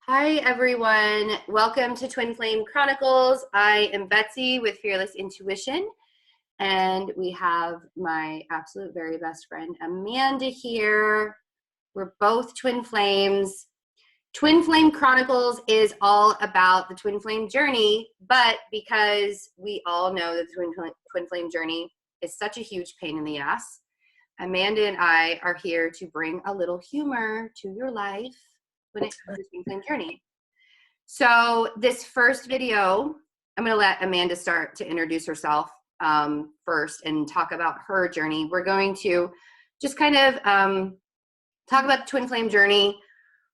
Hi, everyone. Welcome to Twin Flame Chronicles. I am Betsy with Fearless Intuition, and we have my absolute very best friend, Amanda, here. We're both Twin Flames. Twin Flame Chronicles is all about the Twin Flame journey, but because we all know that the Twin Flame journey is such a huge pain in the ass, Amanda and I are here to bring a little humor to your life when it comes to Twin Flame journey. So this first video, I'm going to let Amanda start to introduce herself first and talk about her journey. We're going to just kind of talk about the Twin Flame journey,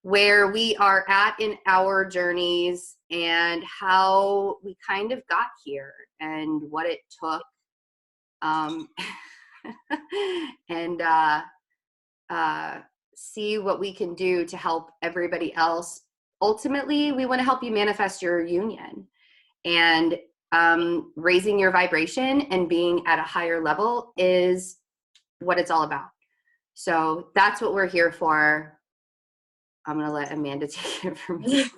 where we are at in our journeys and how we kind of got here and what it took. And see what we can do to help everybody else. Ultimately, we want to help you manifest your union, and raising your vibration and being at a higher level is what it's all about. So that's what we're here for. I'm going to let Amanda take it from here.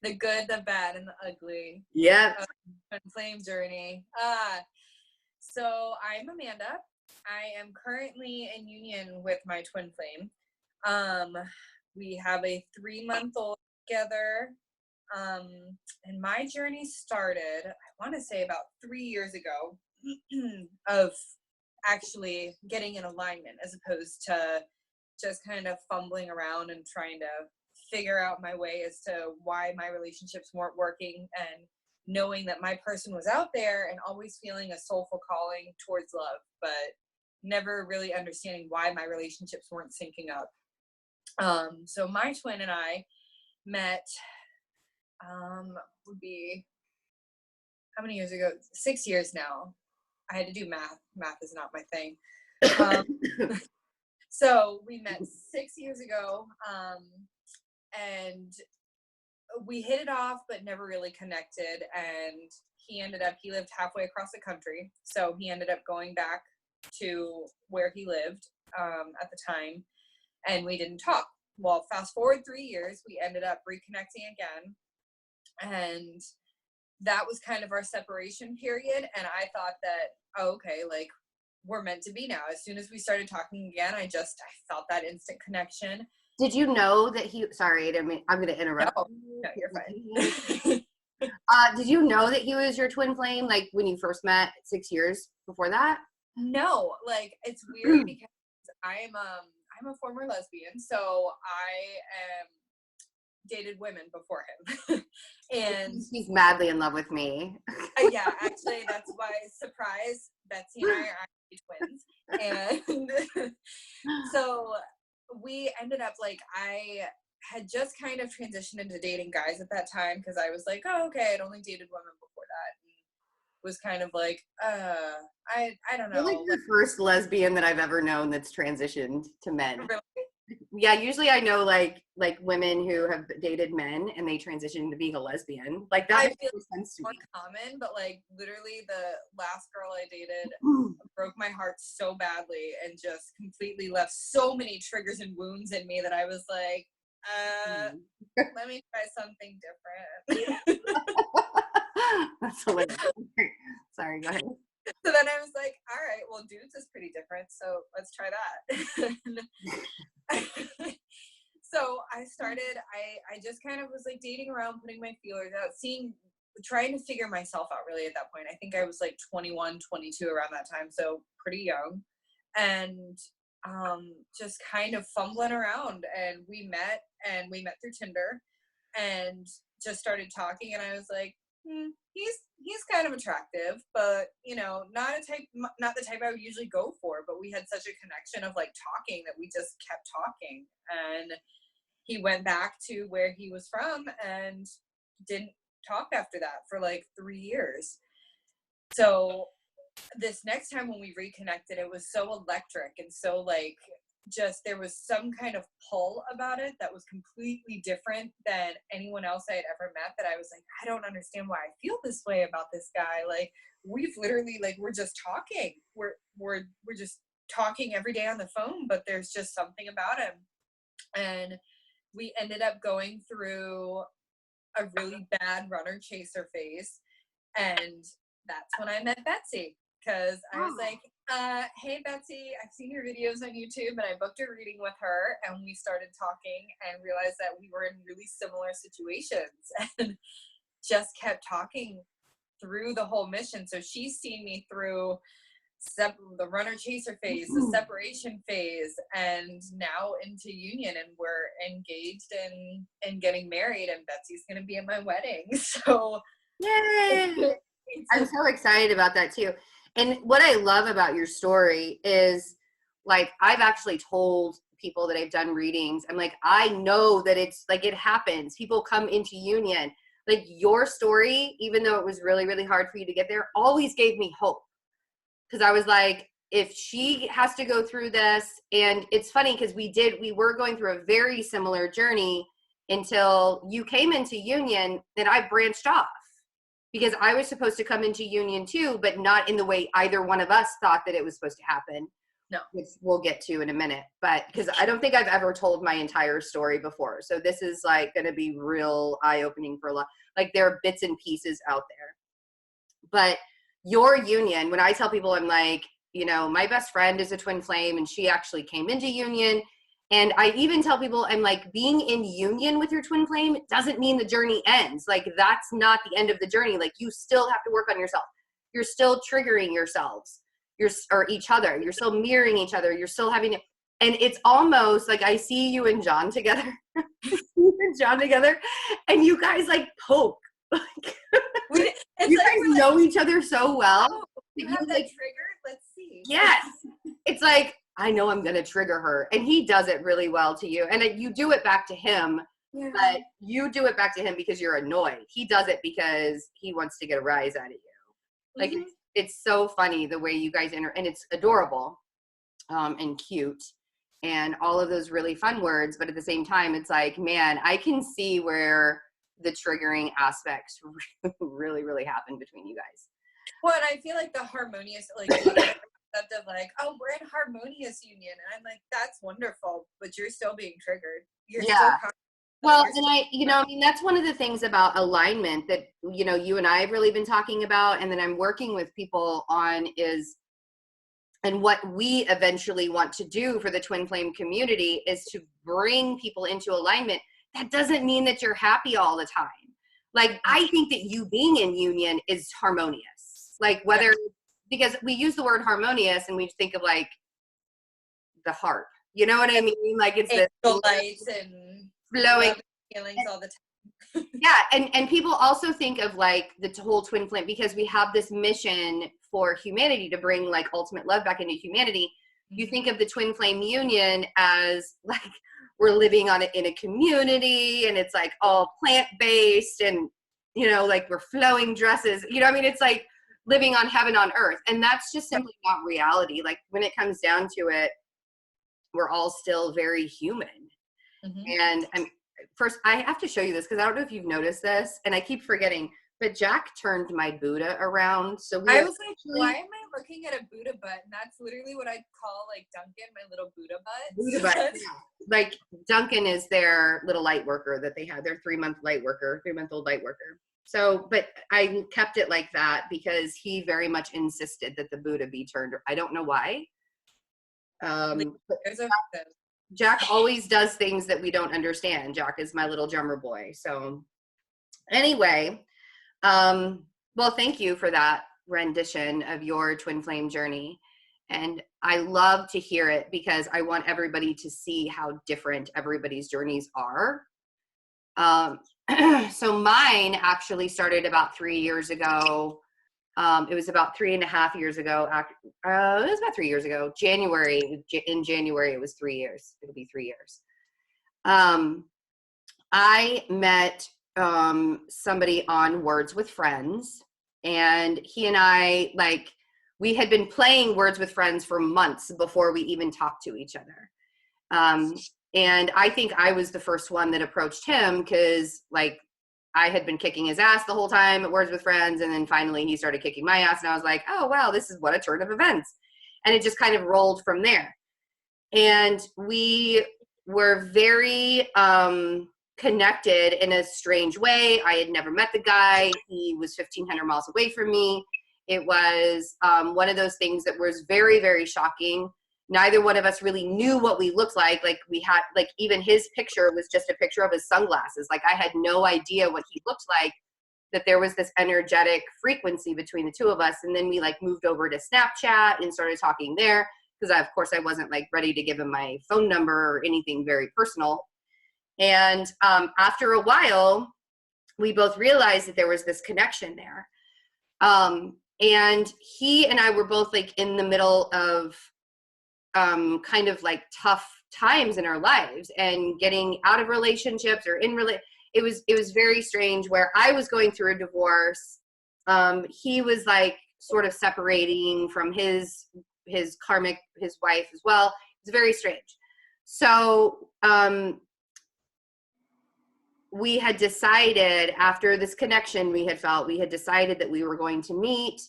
The good, the bad, and the ugly. Yep. Twin Flame journey. So I'm Amanda. I am currently in union with my twin flame. We have a 3-month-old together. And my journey started, I want to say about 3 years ago, of actually getting in alignment as opposed to just kind of fumbling around and trying to figure out my way as to why my relationships weren't working, and knowing that my person was out there and always feeling a soulful calling towards love, but never really understanding why my relationships weren't syncing up. So my twin and I met, would be, how many years ago? 6 years now. I had to do math. Math is not my thing. So we met 6 years ago, and we hit it off, but never really connected. And he lived halfway across the country. So he ended up going back to where he lived at the time, and we didn't talk. Well, fast forward 3 years, we ended up reconnecting again. And that was kind of our separation period. And I thought that, oh, okay, like, we're meant to be now. As soon as we started talking again, I felt that instant connection. Did you know that sorry, I'm going to interrupt. No, you're fine. Did you know that he was your twin flame, like when you first met 6 years before that? No, like, it's weird because I'm a former lesbian, so I dated women before him. And he's madly in love with me. Yeah, actually, that's why, surprise, Betsy and I are actually twins. And so we ended up, like, I had just kind of transitioned into dating guys at that time, because I was like, oh, okay, I'd only dated women before that, and was kind of like, I don't know. You're like the first lesbian that I've ever known that's transitioned to men. Really? Yeah, usually I know like women who have dated men and they transition to being a lesbian. Like that makes sense to me. More common, but like literally the last girl I dated broke my heart so badly and just completely left so many triggers and wounds in me that I was like, let me try something different. That's hilarious. Sorry, go ahead. So then I was like, all right, well, dudes is pretty different, so let's try that. So I started, I just kind of was like dating around, putting my feelers out, trying to figure myself out really at that point. I think I was like 21, 22 around that time, so pretty young. And just kind of fumbling around, and we met through Tinder and just started talking, and I was like, he's kind of attractive, but not the type I would usually go for, but we had such a connection of like talking that we just kept talking. And he went back to where he was from and didn't talk after that for like 3 years. So this next time when we reconnected, it was so electric and so like just there was some kind of pull about it that was completely different than anyone else I had ever met, that I was like, I don't understand why I feel this way about this guy. Like, we've literally, like, we're just talking. We're just talking every day on the phone, but there's just something about him. And we ended up going through a really bad runner chaser phase. And that's when I met Betsy, because I was like, hey, Betsy, I've seen your videos on YouTube, and I booked a reading with her, and we started talking and realized that we were in really similar situations and just kept talking through the whole mission. So she's seen me through the runner chaser phase, the separation phase, and now into union, and we're engaged and getting married, and Betsy's going to be at my wedding. So yay! I'm so excited about that too. And what I love about your story is, like, I've actually told people that I've done readings, I'm like, I know that it's like, it happens. People come into union. Like, your story, even though it was really, really hard for you to get there, always gave me hope. Because I was like, if she has to go through this, and it's funny because we were going through a very similar journey until you came into union, and I branched off because I was supposed to come into union too, but not in the way either one of us thought that it was supposed to happen. No. Which we'll get to in a minute, but because I don't think I've ever told my entire story before. So this is like going to be real eye-opening for a lot. Like, there are bits and pieces out there. But your union, when I tell people, I'm like, you know, my best friend is a twin flame, and she actually came into union. And I even tell people, I'm like, being in union with your twin flame doesn't mean the journey ends. Like, that's not the end of the journey. Like, you still have to work on yourself. You're still triggering yourselves, or each other. You're still mirroring each other. You're still having to, and it's almost like I see you and John together, and you guys like poke. You guys know each other so well. Oh, you have that trigger? Let's see. Yes. It's like, I know I'm going to trigger her. And he does it really well to you. And you do it back to him, but you do it back to him because you're annoyed. He does it because he wants to get a rise out of you. Like, it's so funny the way you guys and it's adorable and cute and all of those really fun words. But at the same time, it's like, man, I can see where the triggering aspects really, really happen between you guys. Well, and I feel like the harmonious, like, concept of like, oh, we're in harmonious union, and I'm like, that's wonderful, but you're still being triggered. You're still well, and I mean, that's one of the things about alignment that, you know, you and I have really been talking about, and then I'm working with people on is, and what we eventually want to do for the twin flame community is to bring people into alignment. That doesn't mean that you're happy all the time. Like, I think that you being in union is harmonious. Like, whether, because we use the word harmonious and we think of like the harp. You know what I mean? Like, it's the lights and flowing feelings all the time. Yeah, and people also think of like the whole twin flame, because we have this mission for humanity to bring like ultimate love back into humanity. You think of the twin flame union as like, we're living on it in a community, and it's like all plant-based, and, you know, like we're flowing dresses, you know, I mean, it's like living on heaven on earth. And that's just simply not reality. Like, when it comes down to it, we're all still very human. And first, I have to show you this because I don't know if you've noticed this, and I keep forgetting, but Jack turned my Buddha around. So I was like, why am I looking at a Buddha butt? And that's literally what I'd call like Duncan, my little Buddha butt. Buddha butt. Yeah. Like, Duncan is their little light worker that they had, their 3-month-old light worker. So, but I kept it like that because he very much insisted that the Buddha be turned. I don't know why. Jack always does things that we don't understand. Jack is my little drummer boy. So anyway, well, thank you for that rendition of your twin flame journey. And I love to hear it because I want everybody to see how different everybody's journeys are. So mine actually started about 3 years ago. It was about 3.5 years ago. It was about 3 years ago. In January, it was 3 years. It'll be 3 years. I met somebody on Words with Friends, and he and I, like, we had been playing Words with Friends for months before we even talked to each other. And I think I was the first one that approached him because, like, I had been kicking his ass the whole time at Words with Friends, and then finally he started kicking my ass, and I was like, oh, wow, this is what a turn of events. And it just kind of rolled from there. And we were very connected in a strange way. I had never met the guy. He was 1,500 miles away from me. It was one of those things that was very, very shocking. Neither one of us really knew what we looked like. Like we had, like even his picture was just a picture of his sunglasses. Like I had no idea what he looked like, that there was this energetic frequency between the two of us. And then we like moved over to Snapchat and started talking there. Because of course I wasn't like ready to give him my phone number or anything very personal. And after a while, we both realized that there was this connection there. And he and I were both like in the middle of kind of like tough times in our lives and getting out of relationships or it was very strange where I was going through a divorce. He was like sort of separating from his wife as well. It's very strange. So we had decided after this connection we had decided that we were going to meet,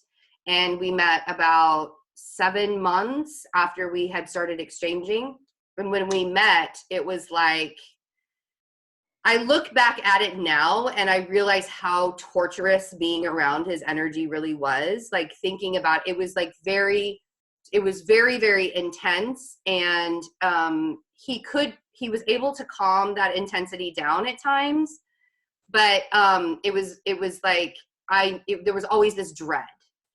and we met about 7 months after we had started exchanging. And when we met, it was like, I look back at it now and I realize how torturous being around his energy really was. Like thinking about it was like very, very intense. And he was able to calm that intensity down at times. But it was like, there was always this dread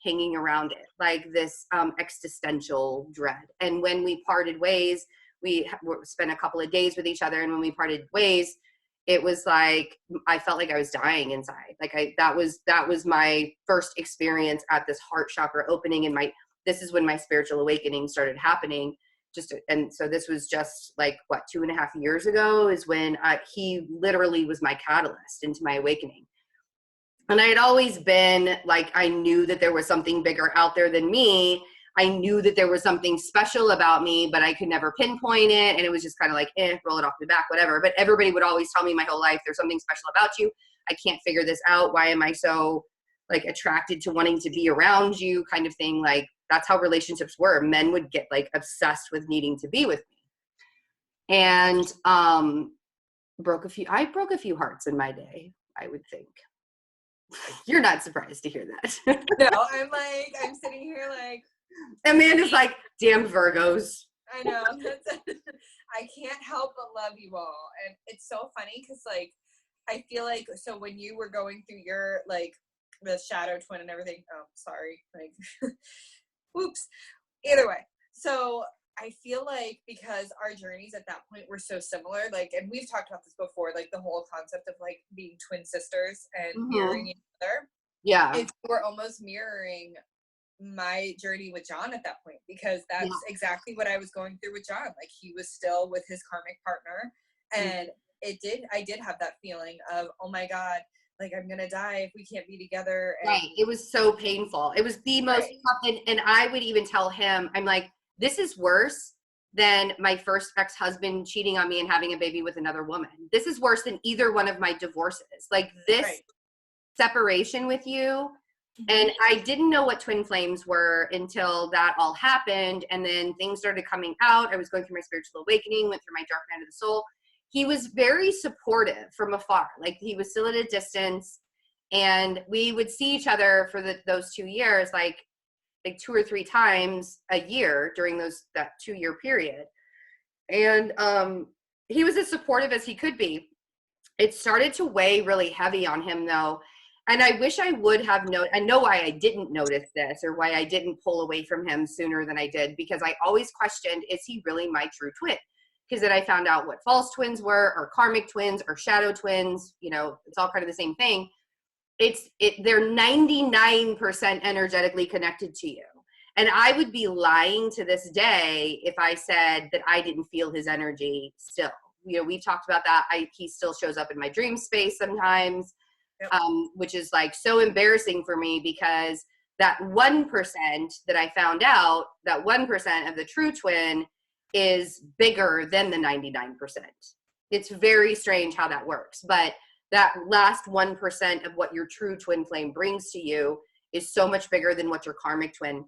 hanging around it, like this existential dread. And when we parted ways, we spent a couple of days with each other. And when we parted ways, it was like, I felt like I was dying inside. Like that was my first experience at this heart chakra opening, and this is when my spiritual awakening started happening. And so this was just like, 2.5 years ago is when he literally was my catalyst into my awakening. And I had always been like, I knew that there was something bigger out there than me. I knew that there was something special about me, but I could never pinpoint it. And it was just kind of like, roll it off the back, whatever. But everybody would always tell me my whole life, there's something special about you. I can't figure this out. Why am I so like attracted to wanting to be around you, kind of thing. Like that's how relationships were. Men would get like obsessed with needing to be with me. And I broke a few hearts in my day, I would think. You're not surprised to hear that. No, I'm sitting here like, Amanda's like, damn Virgos. I know. I can't help but love you all. And it's so funny because like, I feel like, so when you were going through your, like, the shadow twin and everything, oh, sorry, like, oops. Either way. So I feel like because our journeys at that point were so similar, like, and we've talked about this before, like the whole concept of like being twin sisters and mirroring each other. Yeah. We're almost mirroring my journey with John at that point, because that's exactly what I was going through with John. Like he was still with his karmic partner, and I did have that feeling of, oh my God, like I'm gonna die if we can't be together. And right. It was so painful. It was the most, and I would even tell him, I'm like, this is worse than my first ex-husband cheating on me and having a baby with another woman. This is worse than either one of my divorces. Like this separation with you. And I didn't know what twin flames were until that all happened. And then things started coming out. I was going through my spiritual awakening, went through my dark night of the soul. He was very supportive from afar. Like he was still at a distance, and we would see each other for those 2 years, like 2 or 3 times a year during that 2-year period. And he was as supportive as he could be. It started to weigh really heavy on him though. And I wish I would have I know why I didn't notice this, or why I didn't pull away from him sooner than I did, because I always questioned, is he really my true twin? Because then I found out what false twins were, or karmic twins, or shadow twins. You know, it's all kind of the same thing. They're 99% energetically connected to you. And I would be lying to this day if I said that I didn't feel his energy still. You know, we've talked about that. He still shows up in my dream space sometimes. Which is like so embarrassing for me, because that 1% that I found out, that 1% of the true twin is bigger than the 99%. It's very strange how that works. But that last 1% of what your true twin flame brings to you is so much bigger than what your karmic twin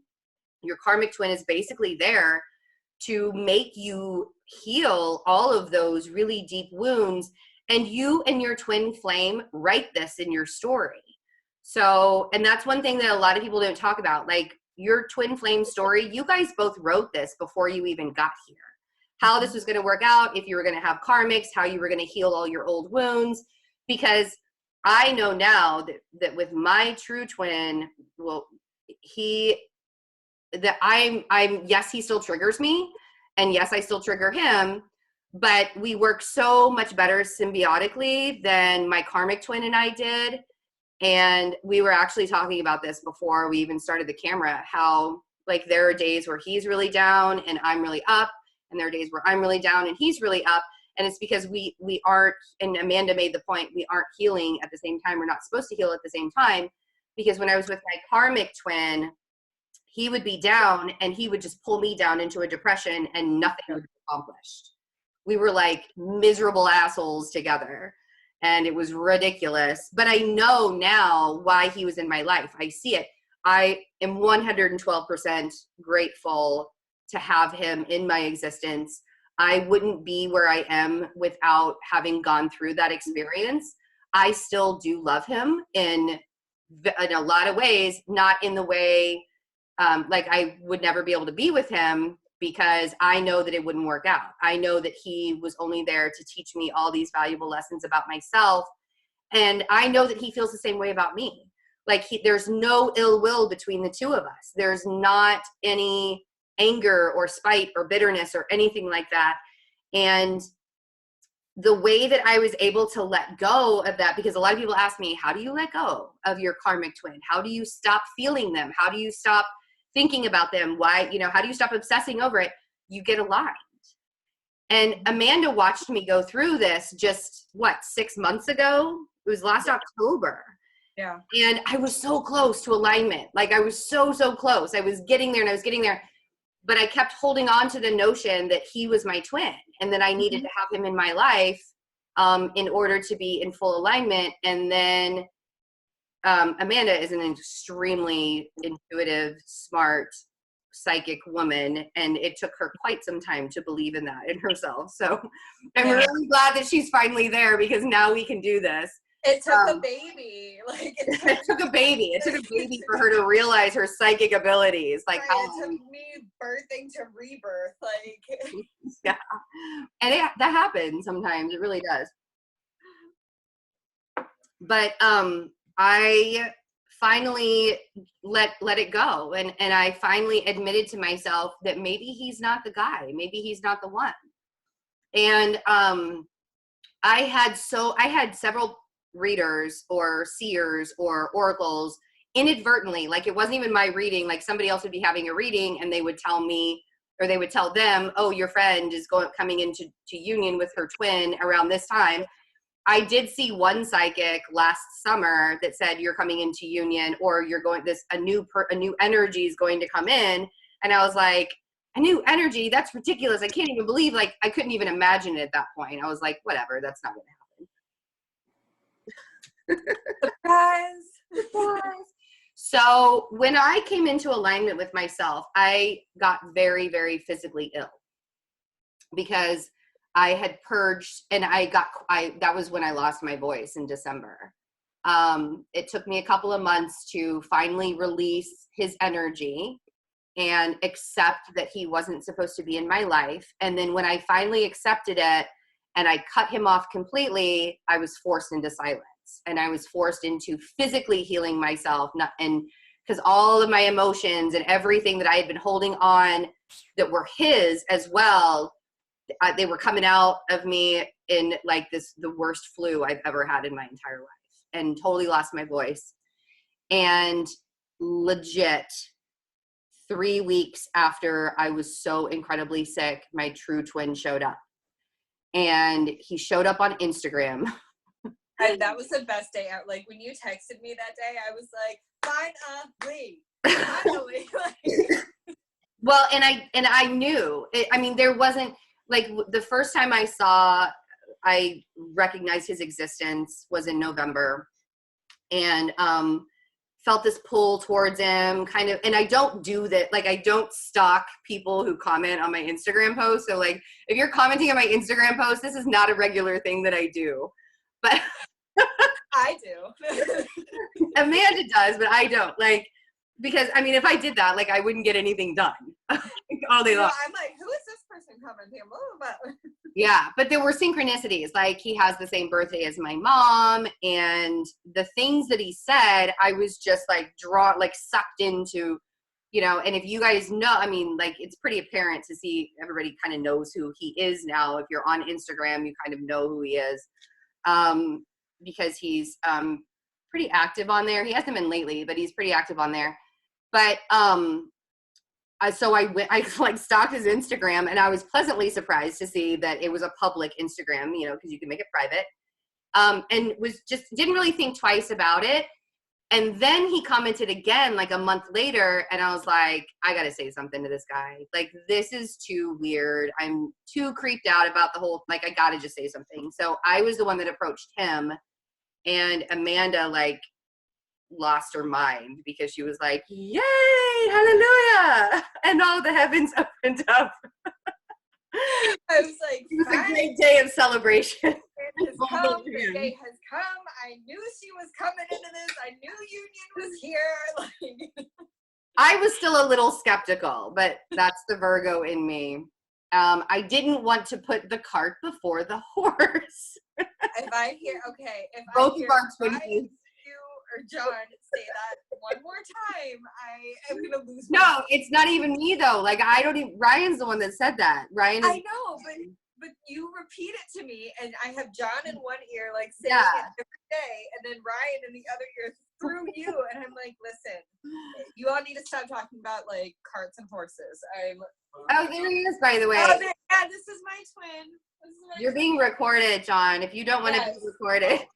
is basically there to make you heal all of those really deep wounds. And you and your twin flame write this in your story. So, and that's one thing that a lot of people don't talk about. Like your twin flame story, you guys both wrote this before you even got here. How this was going to work out, if you were going to have karmics, how you were going to heal all your old wounds. Because I know now that with my true twin, well, yes, he still triggers me, and yes, I still trigger him, but we work so much better symbiotically than my karmic twin and I did. And we were actually talking about this before we even started the camera, how like there are days where he's really down and I'm really up, and there are days where I'm really down and he's really up. And it's because we aren't, and Amanda made the point, we aren't healing at the same time. We're not supposed to heal at the same time, because when I was with my karmic twin, he would be down and he would just pull me down into a depression and nothing would be accomplished. We were like miserable assholes together, and it was ridiculous. But I know now why he was in my life. I see it. I am 112% grateful to have him in my existence. I wouldn't be where I am without having gone through that experience. I still do love him in a lot of ways, not in the way, like I would never be able to be with him, because I know that it wouldn't work out. I know that he was only there to teach me all these valuable lessons about myself. And I know that he feels the same way about me. Like there's no ill will between the two of us. There's not any anger or spite or bitterness or anything like that. And the way that I was able to let go of that, because a lot of people ask me, how do you let go of your karmic twin? How do you stop feeling them? How do you stop thinking about them? Why, how do you stop obsessing over it? You get aligned. And Amanda watched me go through this just 6 months ago? It was last October. Yeah. And I was so close to alignment. Like I was so close. I was getting there and I was getting there. But I kept holding on to the notion that he was my twin and that I needed to have him in my life in order to be in full alignment. And then Amanda is an extremely intuitive, smart, psychic woman, and it took her quite some time to believe in that in herself. So I'm really glad that she's finally there, because now we can do this. It took a baby. It took a baby. It took a baby for her to realize her psychic abilities. Like it took me birthing to rebirth. Yeah, and that happens sometimes. It really does. But I finally let it go, and I finally admitted to myself that maybe he's not the guy. Maybe he's not the one. And I had several readers or seers or oracles inadvertently, like it wasn't even my reading, like somebody else would be having a reading and they would tell me, or they would tell them, oh, your friend is coming into union with her twin around this time. I did see one psychic last summer that said you're coming into union, or you're going a new energy is going to come in. And I was like, a new energy? That's ridiculous. I can't even believe, like I couldn't even imagine it at that point. I was like, whatever, that's not going to happen. Surprise. So when I came into alignment with myself, I got very, very physically ill, because I had purged, and that was when I lost my voice in December. It took me a couple of months to finally release his energy and accept that he wasn't supposed to be in my life. And then when I finally accepted it and I cut him off completely, I was forced into silence. And I was forced into physically healing myself, because all of my emotions and everything that I had been holding on that were his as well, they were coming out of me in like the worst flu I've ever had in my entire life, and totally lost my voice. And legit 3 weeks after I was so incredibly sick, my true twin showed up, and he showed up on Instagram. And that was the best day out. Like when you texted me that day, I was like, finally. Well, and I knew it, I mean, there wasn't, like, the first time I recognized his existence was in November. And felt this pull towards him kind of, and I don't do that. Like, I don't stalk people who comment on my Instagram posts. So like, if you're commenting on my Instagram post, this is not a regular thing that I do, but I do. Amanda does, but I don't, like, because I mean, if I did that, like, I wouldn't get anything done all day long. I'm like, who is this person commenting? Yeah, but there were synchronicities. Like, he has the same birthday as my mom, and the things that he said, I was just like sucked into, you know. And if you guys know, I mean, like, it's pretty apparent to see, everybody kind of knows who he is now. If you're on Instagram, you kind of know who he is, because he's pretty active on there. He hasn't been lately, but he's pretty active on there. But so I like stalked his Instagram, and I was pleasantly surprised to see that it was a public Instagram, you know, because you can make it private. And didn't really think twice about it. And then he commented again like a month later, and I was like, I gotta say something to this guy. Like, this is too weird. I'm too creeped out about the whole, like, I gotta just say something. So I was the one that approached him, and Amanda like lost her mind because she was like, yay, hallelujah, and all the heavens opened up. I was like, it was a great day of celebration. It has come, the day has come. I knew she was coming into this. I knew union was here. Like, I was still a little skeptical, but that's the Virgo in me. I didn't want to put the cart before the horse. If I hear both of our twins, you or John say that one more time, I am gonna lose. No, it's not even me though. Like, I don't even. Ryan's the one that said that. Ryan. I know, but you repeat it to me, and I have John in one ear, like saying it every day, and then Ryan in the other ear through you, and I'm like, listen, you all need to stop talking about like carts and horses. Oh, there he is, by the way. Oh, yeah, this is my twin. You're being recorded, John. If you don't want to be recorded.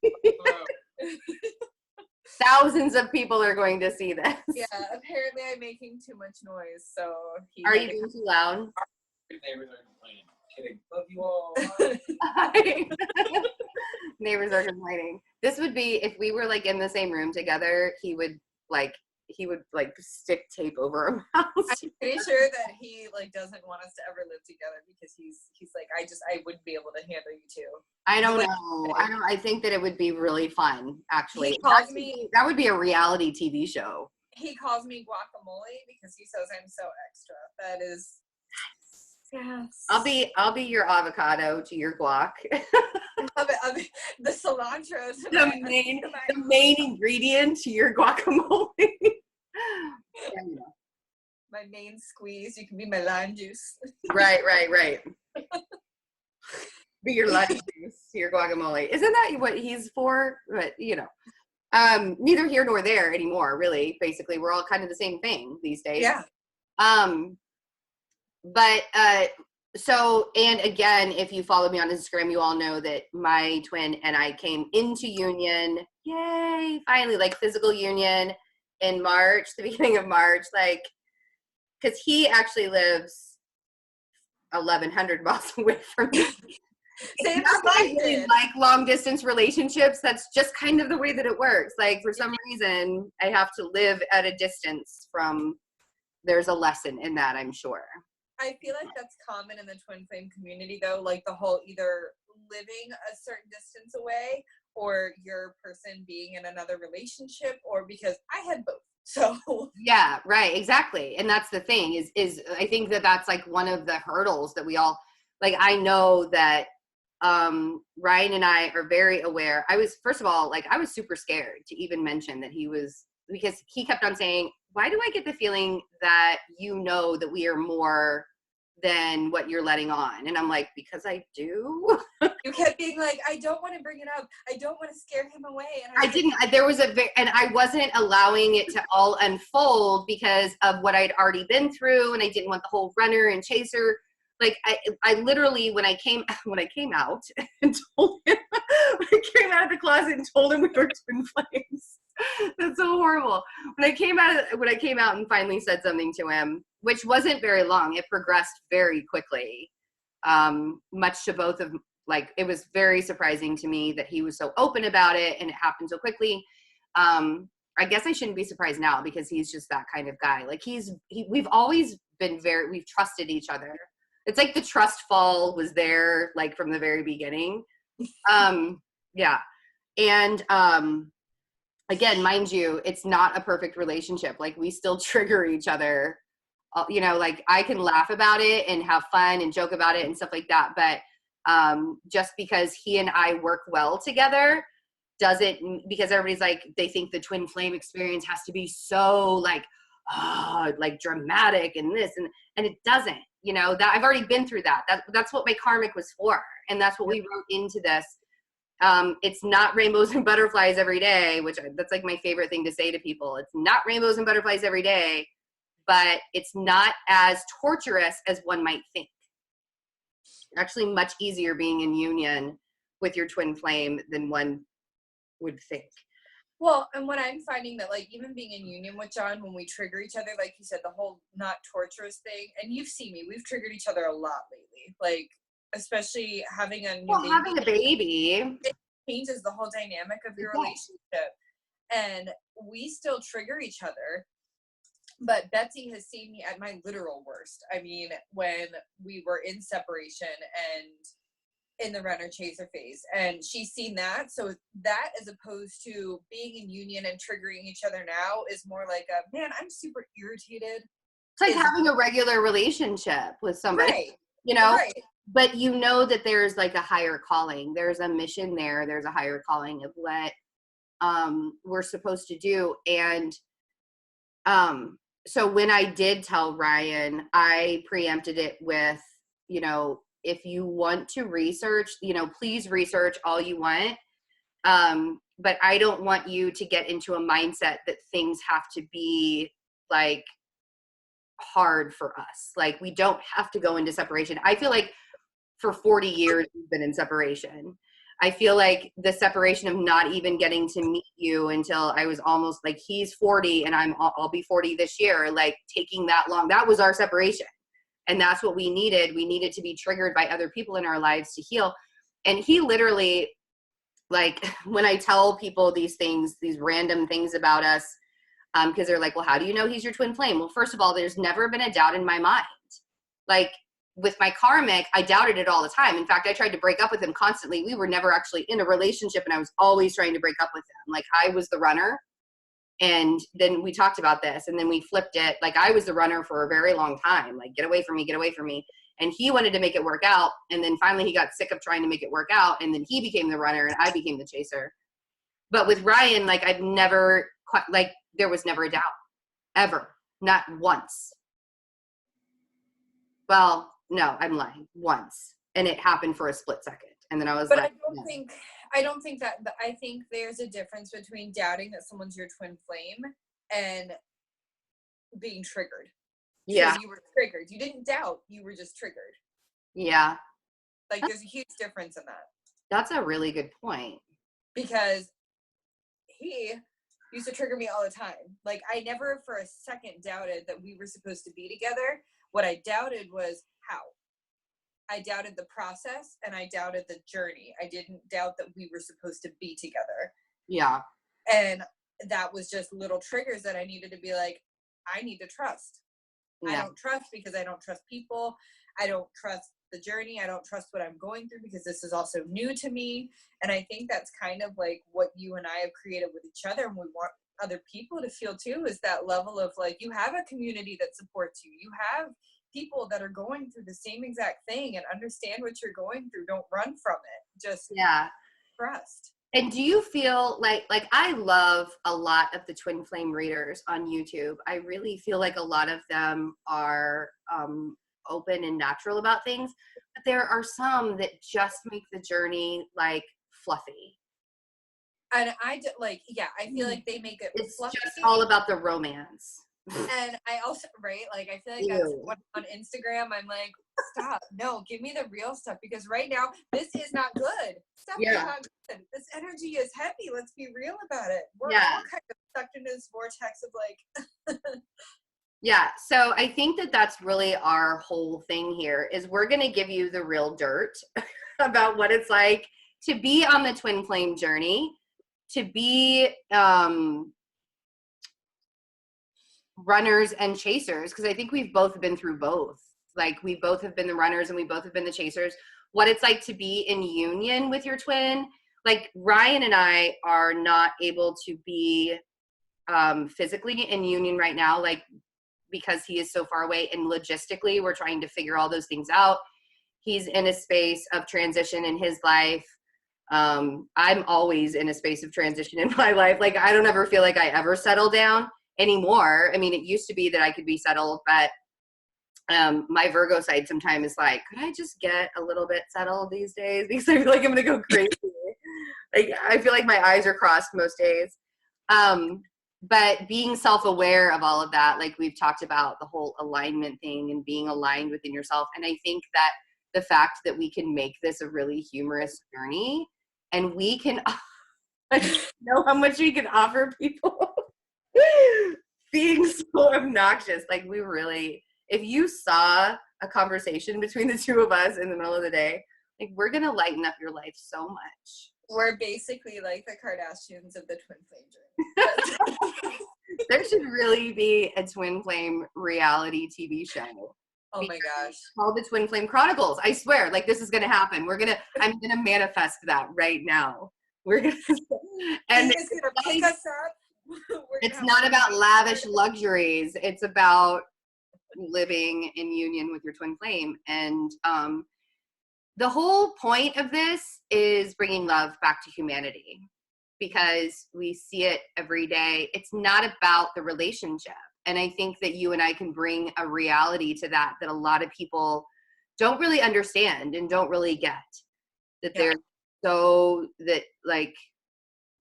Thousands of people are going to see this. Yeah, apparently I'm making too much noise, so are you being too loud? Neighbors are complaining. Kidding. Love you all. Neighbors are complaining. This would be, if we were like in the same room together, he would stick tape over our mouths. I'm pretty sure that he like doesn't want us to ever live together because he's like, I wouldn't be able to handle you two. I don't know. I think that it would be really fun, actually. That would be a reality TV show. He calls me guacamole because he says I'm so extra. That is, yes. I'll be your avocado to your guac. I'll be the cilantro. The main ingredient to your guacamole. My main squeeze. You can be my lime juice. Right. Be your lime juice to your guacamole. Isn't that what he's for? But neither here nor there anymore, really. Basically, we're all kind of the same thing these days. Yeah. But so, and again, if you follow me on Instagram, you all know that my twin and I came into union. Yay! Finally, like physical union in March, the beginning of March, like, because he actually lives 1,100 miles away from me. Same as I really like long distance relationships. That's just kind of the way that it works. Like, for some reason, I have to live at a distance from. There's a lesson in that, I'm sure. I feel like that's common in the twin flame community, though. Like the whole either living a certain distance away, or your person being in another relationship, or because I had both. So yeah, right, exactly. And that's the thing is I think that that's like one of the hurdles that we all, like, I know that Ryan and I are very aware. I was, first of all, like, I was super scared to even mention that he was, because he kept on saying, why do I get the feeling that you know that we are more than what you're letting on? And I'm like, because I do. You kept being like, I don't want to bring it up. I don't want to scare him away. And I didn't. There was and I wasn't allowing it to all unfold because of what I'd already been through, and I didn't want the whole runner and chaser. Like, I literally, when I came out and told him, when I came out of the closet and told him we were twin flames. That's so horrible. When I came out and finally said something to him, which wasn't very long, it progressed very quickly. Much to both of, like, it was very surprising to me that he was so open about it and it happened so quickly. I guess I shouldn't be surprised now because he's just that kind of guy. Like we've always been we've trusted each other. It's like the trust fall was there like from the very beginning. Yeah. And again, mind you, it's not a perfect relationship. Like we still trigger each other. You know, like I can laugh about it and have fun and joke about it and stuff like that. But just because he and I work well together doesn't, because everybody's like, they think the twin flame experience has to be so like, like dramatic and this and it doesn't, you know, that I've already been through that. That's what my karmic was for. And that's what we wrote into this. It's not rainbows and butterflies every day, that's like my favorite thing to say to people. It's not rainbows and butterflies every day, but it's not as torturous as one might think. Actually much easier being in union with your twin flame than one would think. Well, and what I'm finding that like even being in union with John, when we trigger each other, like you said, the whole not torturous thing, and you've seen me, we've triggered each other a lot lately. Like especially having a new baby. Having a baby, it changes the whole dynamic of your relationship. And we still trigger each other. But Betsy has seen me at my literal worst. I mean, when we were in separation and in the runner chaser phase, and she's seen that. So that, as opposed to being in union and triggering each other now, is more like a, man, I'm super irritated. It's like having a regular relationship with somebody, right, you know, right. But you know that there's like a higher calling. There's a mission there. There's a higher calling of what we're supposed to do. And so when I did tell Ryan, I preempted it with, you know, if you want to research, you know, please research all you want. But I don't want you to get into a mindset that things have to be like hard for us. Like we don't have to go into separation. I feel like for 40 years we've been in separation. I feel like the separation of not even getting to meet you until I was almost like, he's 40 and I'll be 40 this year, like taking that long. That was our separation. And that's what we needed. We needed to be triggered by other people in our lives to heal. And he literally, like when I tell people these things, these random things about us, because they're like, well, how do you know he's your twin flame? Well, first of all, there's never been a doubt in my mind. Like, with my karmic, I doubted it all the time. In fact, I tried to break up with him constantly. We were never actually in a relationship, and I was always trying to break up with him. Like I was the runner, and then we talked about this, and then we flipped it. Like I was the runner for a very long time. Like, get away from me, get away from me. And he wanted to make it work out, and then finally he got sick of trying to make it work out, and then he became the runner, and I became the chaser. But with Ryan, like I've never, like there was never a doubt, ever, not once. Well, no, I'm lying. Once. And it happened for a split second. And then I was but like, I don't think that, I think there's a difference between doubting that someone's your twin flame and being triggered. Yeah. So you were triggered. You didn't doubt, you were just triggered. Yeah. Like there's a huge difference in that. That's a really good point. Because he used to trigger me all the time. Like I never for a second doubted that we were supposed to be together. What I doubted was how. I doubted the process and I doubted the journey. I didn't doubt that we were supposed to be together. Yeah. And that was just little triggers that I needed to be like, I need to trust. Yeah. I don't trust because I don't trust people. I don't trust the journey. I don't trust what I'm going through because this is also new to me. And I think that's kind of like what you and I have created with each other, and we want other people to feel too, is that level of like, you have a community that supports you. You have people that are going through the same exact thing and understand what you're going through. Don't run from it. Just trust. And do you feel like I love a lot of the twin flame readers on YouTube. I really feel like a lot of them are open and natural about things, but there are some that just make the journey like fluffy. And I like, yeah, I feel like they make it it's fluffy. Just all about the romance. And I also, right, like I feel like that's on Instagram, I'm like, stop, no, give me the real stuff, because right now this is not good. Stuff is not good. This energy is heavy. Let's be real about it. We're all kind of stuck into this vortex of like yeah, so I think that that's really our whole thing here, is we're going to give you the real dirt about what it's like to be on the twin flame journey, to be runners and chasers, because I think we've both been through both. Like, we both have been the runners and we both have been the chasers. What it's like to be in union with your twin. Like, Ryan and I are not able to be physically in union right now, like, because he is so far away, and logistically we're trying to figure all those things out. He's in a space of transition in his life. I'm always in a space of transition in my life. Like, I don't ever feel like I ever settle down anymore. I mean, it used to be that I could be settled, but my Virgo side sometimes is like, could I just get a little bit settled these days? Because I feel like I'm gonna go crazy. Like, I feel like my eyes are crossed most days. But being self-aware of all of that, like we've talked about the whole alignment thing and being aligned within yourself. And I think that the fact that we can make this a really humorous journey, and we can know how much we can offer people being so obnoxious. Like, we really, if you saw a conversation between the two of us in the middle of the day, like, we're going to lighten up your life so much. We're basically like the Kardashians of the twin flame journey. There should really be a twin flame reality TV show. Oh my gosh. Called the Twin Flame Chronicles. I swear, like, this is going to happen. I'm going to manifest that right now. And He's going to pick us up. It's not about lavish luxuries. It's about living in union with your twin flame. And the whole point of this is bringing love back to humanity, because we see it every day. It's not about the relationship. And I think that you and I can bring a reality to that a lot of people don't really understand and don't really get. That they're so that, like,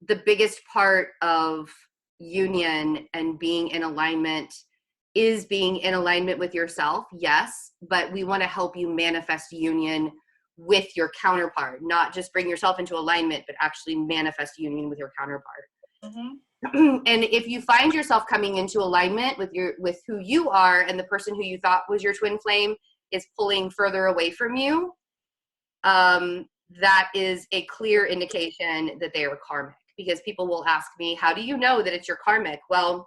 the biggest part of union and being in alignment is being in alignment with yourself. Yes, but we want to help you manifest union with your counterpart, not just bring yourself into alignment, but actually manifest union with your counterpart. Mm-hmm. And if you find yourself coming into alignment with who you are, and the person who you thought was your twin flame is pulling further away from you, that is a clear indication that they are karmic. Because people will ask me, how do you know that it's your karmic? Well,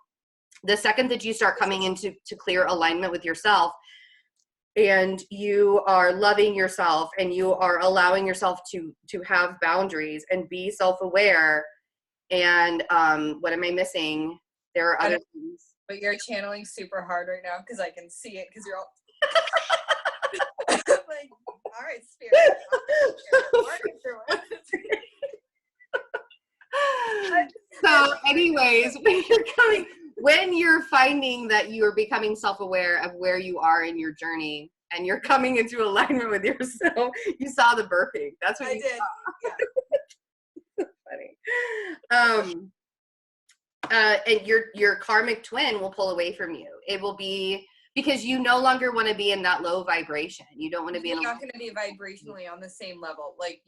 the second that you start coming into clear alignment with yourself, and you are loving yourself, and you are allowing yourself to have boundaries and be self-aware. And what am I missing? There are other things. But you're channeling super hard right now, because I can see it, because you're all like, all right, spirit. So anyways, when you're finding that you are becoming self-aware of where you are in your journey, and you're coming into alignment with yourself, you saw the birthing. That's what I did. Yeah. Funny. And your karmic twin will pull away from you. It will be because you no longer want to be in that low vibration. You don't want to be You're not going to be vibrationally on the same level. Like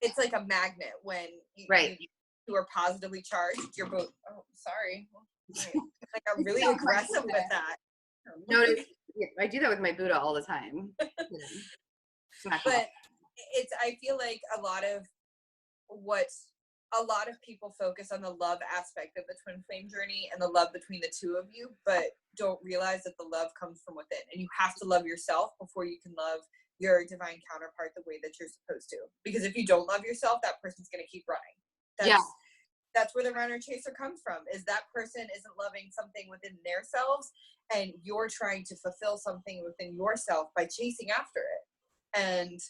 it's like a magnet. When you are positively charged, you're both. Oh, sorry. Like, I'm really aggressive with that. Notice, I do that with my Buddha all the time. But I feel like a lot of people focus on the love aspect of the twin flame journey and the love between the two of you, but don't realize that the love comes from within, and you have to love yourself before you can love your divine counterpart the way that you're supposed to. Because if you don't love yourself, that person's going to keep running. That's where the runner chaser comes from, is that person isn't loving something within themselves, and you're trying to fulfill something within yourself by chasing after it. And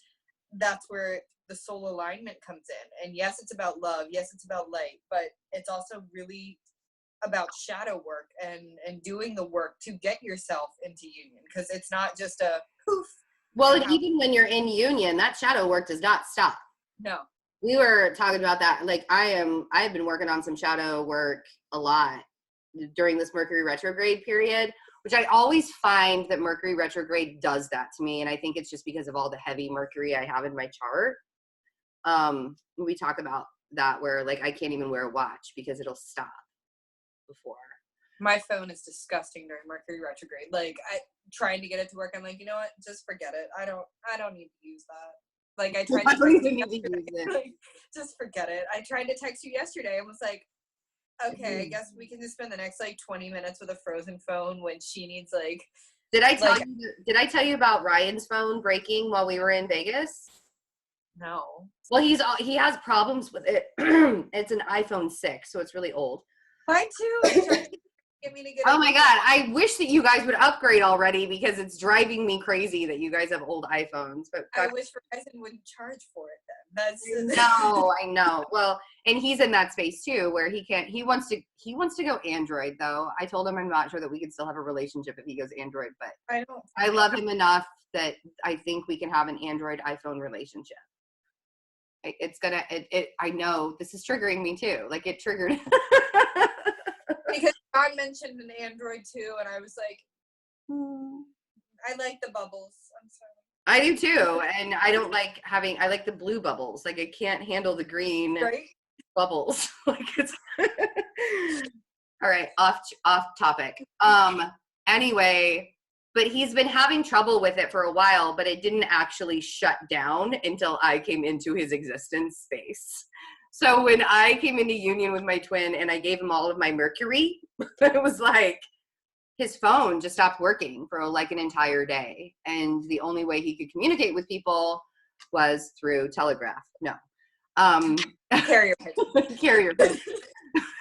that's where the soul alignment comes in. And yes, it's about love. Yes, it's about light, but it's also really about shadow work and doing the work to get yourself into union, because it's not just a poof. Well, and even when you're in union, that shadow work does not stop. No. We were talking about that. Like, I've been working on some shadow work a lot during this Mercury retrograde period, which I always find that Mercury retrograde does that to me. And I think it's just because of all the heavy Mercury I have in my chart. We talk about that, where, like, I can't even wear a watch because it'll stop before. My phone is disgusting during Mercury retrograde. Like, trying to get it to work, I'm like, you know what? Just forget it. I don't need to use that. Like, I tried to text you yesterday. Like, just forget it. I tried to text you yesterday and was like, Okay, I guess we can just spend the next like 20 minutes with a frozen phone when she needs like. Did I tell you about Ryan's phone breaking while we were in Vegas? No. Well, he has problems with it. It's an iPhone 6, so it's really old. Mine too. Get me to get Oh my God, I wish that you guys would upgrade already because it's driving me crazy that you guys have old iPhones. But I wish Verizon wouldn't charge for it then. I know. Well, and he's in that space too where he wants to go Android though. I told him I'm not sure that we could still have a relationship if he goes Android, but I love him enough that I think we can have an Android iPhone relationship. I know this is triggering me too. Like it triggered. Because John mentioned an Android too, and I was like, I like the bubbles. I'm sorry. I do too, and I like the blue bubbles. Like I can't handle the green bubbles. Like it's all right, off topic. Anyway, but he's been having trouble with it for a while, but it didn't actually shut down until I came into his existence space. So when I came into union with my twin and I gave him all of my mercury, it was like his phone just stopped working for like an entire day. And the only way he could communicate with people was through telegraph. No. Carrier pigeon. Carrier pigeon.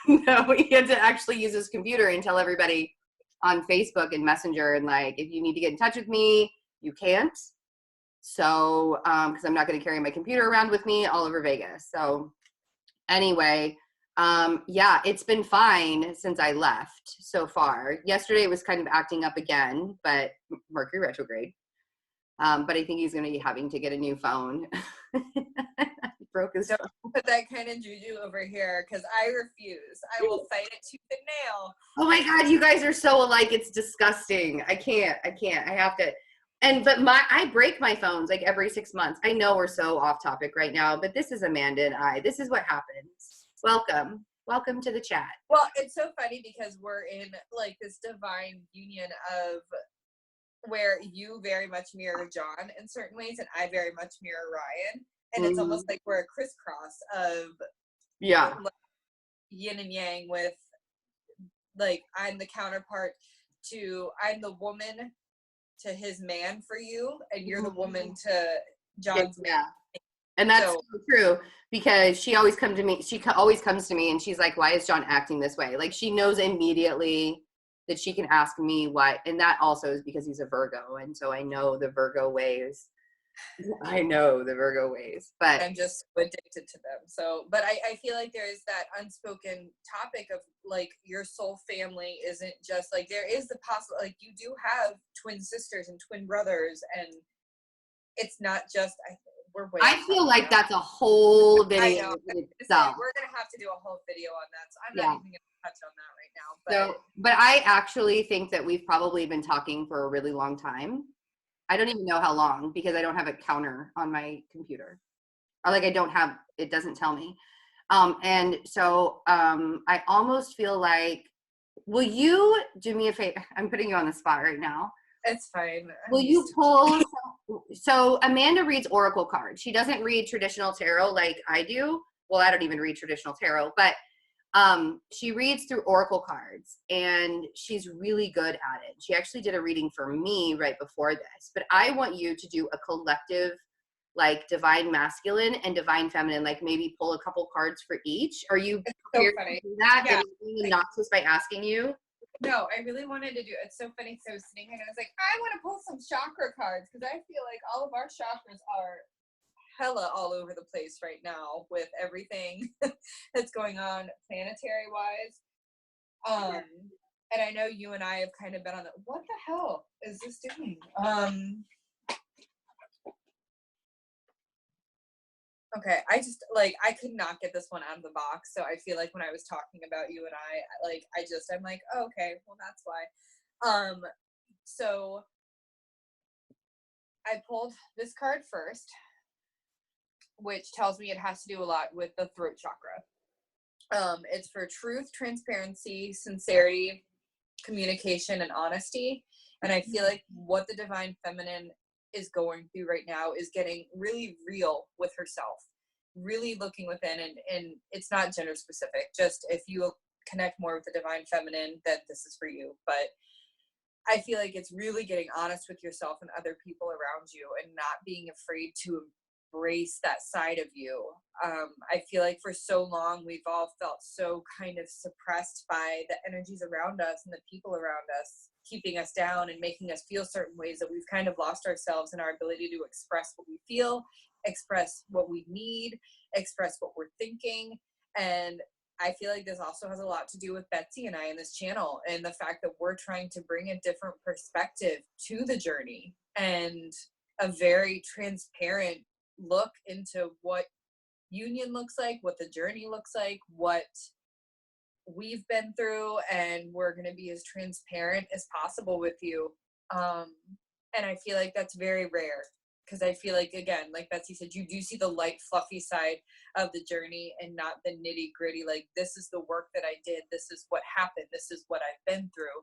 No, he had to actually use his computer and tell everybody on Facebook and Messenger and like, if you need to get in touch with me, you can't. So, because I'm not going to carry my computer around with me all over Vegas. So anyway, yeah, it's been fine since I left so far. Yesterday it was kind of acting up again, but Mercury retrograde. But I think he's going to be having to get a new phone. Broke his phone. Put that kind of juju over here because I refuse. I will fight it tooth and nail. Oh my God, you guys are so alike. It's disgusting. I can't. I have to. I break my phones like every 6 months. I know we're so off topic right now, but this is Amanda and I. This is what happens. Welcome to the chat. Well, it's so funny because we're in like this divine union of where you very much mirror John in certain ways and I very much mirror Ryan. And it's almost like we're a crisscross of like, yin and yang with like I'm the counterpart to I'm the woman to his man for you and you're the woman to John's man. And that's so true because she always comes to me and she's like, why is John acting this way? Like she knows immediately that she can ask me why. And that also is because he's a Virgo. And so I know the Virgo ways. But I'm just addicted to them. So, but I feel like there is that unspoken topic of like your soul family isn't just like there is the possible like you do have twin sisters and twin brothers and it's not just I feel like that's a whole video in itself. We're gonna have to do a whole video on that. So I'm not even gonna touch on that right now. But I actually think that we've probably been talking for a really long time. I don't even know how long because I don't have a counter on my computer. Or like it doesn't tell me. And so I almost feel like, will you do me a favor? I'm putting you on the spot right now. It's fine. Will you pull? So Amanda reads oracle cards. She doesn't read traditional tarot like I do. Well, I don't even read traditional tarot, but she reads through oracle cards and she's really good at it. She actually did a reading for me right before this, but I want you to do a collective like divine masculine and divine feminine, like maybe pull a couple cards for each. Are you prepared to do that? Yeah. Being obnoxious by asking you? No, I really wanted to do it. It's so funny. So I was sitting here and I was like, I want to pull some chakra cards because I feel like all of our chakras are hella all over the place right now with everything that's going on planetary wise. And I know you and I have kind of been on the what the hell is this doing? Okay, I just like I could not get this one out of the box, so I feel like when I was talking about you and I'm like, oh, okay, well that's why. So I pulled this card first, which tells me it has to do a lot with the throat chakra. It's for truth, transparency, sincerity, communication, and honesty. And I feel like what the divine feminine is going through right now is getting really real with herself, really looking within, and it's not gender specific. Just if you connect more with the divine feminine, then this is for you. But I feel like it's really getting honest with yourself and other people around you and not being afraid to embrace that side of you. I feel like for so long, we've all felt so kind of suppressed by the energies around us and the people around us, keeping us down and making us feel certain ways, that we've kind of lost ourselves in our ability to express what we feel, express what we need, express what we're thinking. And I feel like this also has a lot to do with Betsy and I in this channel, and the fact that we're trying to bring a different perspective to the journey and a very transparent look into what union looks like, what the journey looks like, what we've been through, and we're going to be as transparent as possible with you. And I feel like that's very rare, because I feel like, again, like Betsy said, you do see the light, fluffy side of the journey and not the nitty gritty. Like, this is the work that I did. This is what happened. This is what I've been through.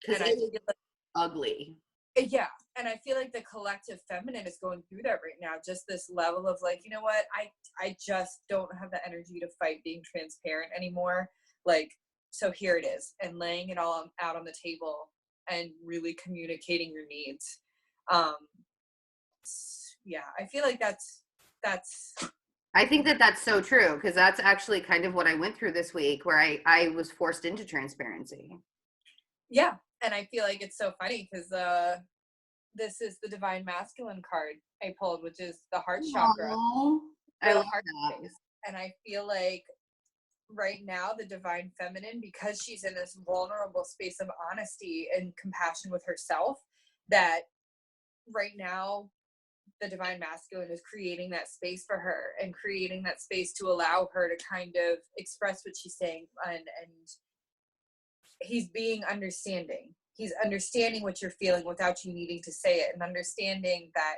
Because I feel like, ugly. yeah. And I feel like the collective feminine is going through that right now. Just this level of like, you know what? I just don't have the energy to fight being transparent anymore. Like, so here it is. And laying it all out on the table and really communicating your needs. Yeah, I feel like that's I think that that's so true, because that's actually kind of what I went through this week, where I was forced into transparency. Yeah. And I feel like it's so funny because this is the divine masculine card I pulled, which is the heart chakra. I love heart that. space. And I feel like right now the divine feminine, because she's in this vulnerable space of honesty and compassion with herself, that right now the divine masculine is creating that space for her and creating that space to allow her to kind of express what she's saying. And he's being understanding. He's understanding what you're feeling without you needing to say it, and understanding that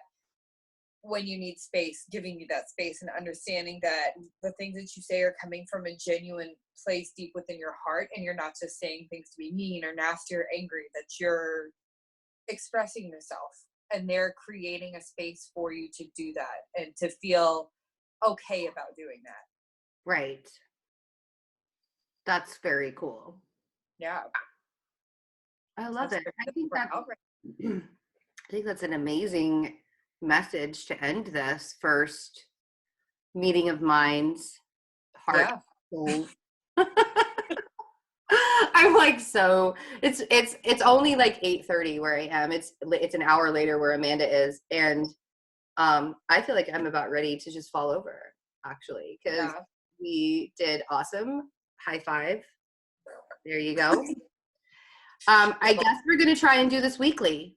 when you need space, giving you that space, and understanding that the things that you say are coming from a genuine place deep within your heart, and you're not just saying things to be mean or nasty or angry, that you're expressing yourself, and they're creating a space for you to do that and to feel okay about doing that. Right. That's very cool. Yeah. I love it. I think that's an amazing message to end this first meeting of minds, heart, soul. I'm like, so it's only like 8:30 where I am. It's an hour later where Amanda is, and I feel like I'm about ready to just fall over, actually, because we did awesome. High five. There you go. I guess we're gonna try and do this weekly.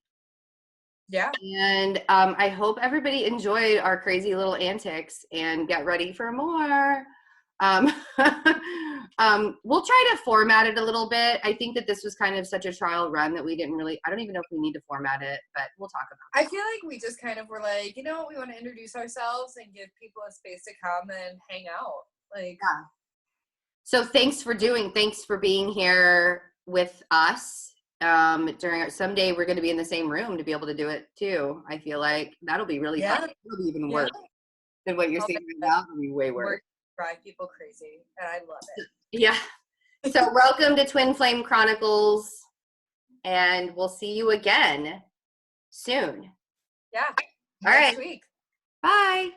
Yeah. And I hope everybody enjoyed our crazy little antics and get ready for more. We'll try to format it a little bit. I think that this was kind of such a trial run that we didn't really, I don't even know if we need to format it, but we'll talk about it. I feel like we just kind of were like, you know, we want to introduce ourselves and give people a space to come and hang out. Like, yeah. So thanks for being here with us. Someday we're going to be in the same room to be able to do it too. I feel like that'll be really fun. It'll be even worse than what you're seeing right now. It'll be way worse. Drive people crazy, and I love it. Yeah. So welcome to Twin Flame Chronicles, and we'll see you again soon. Yeah. All right. Next week. Bye.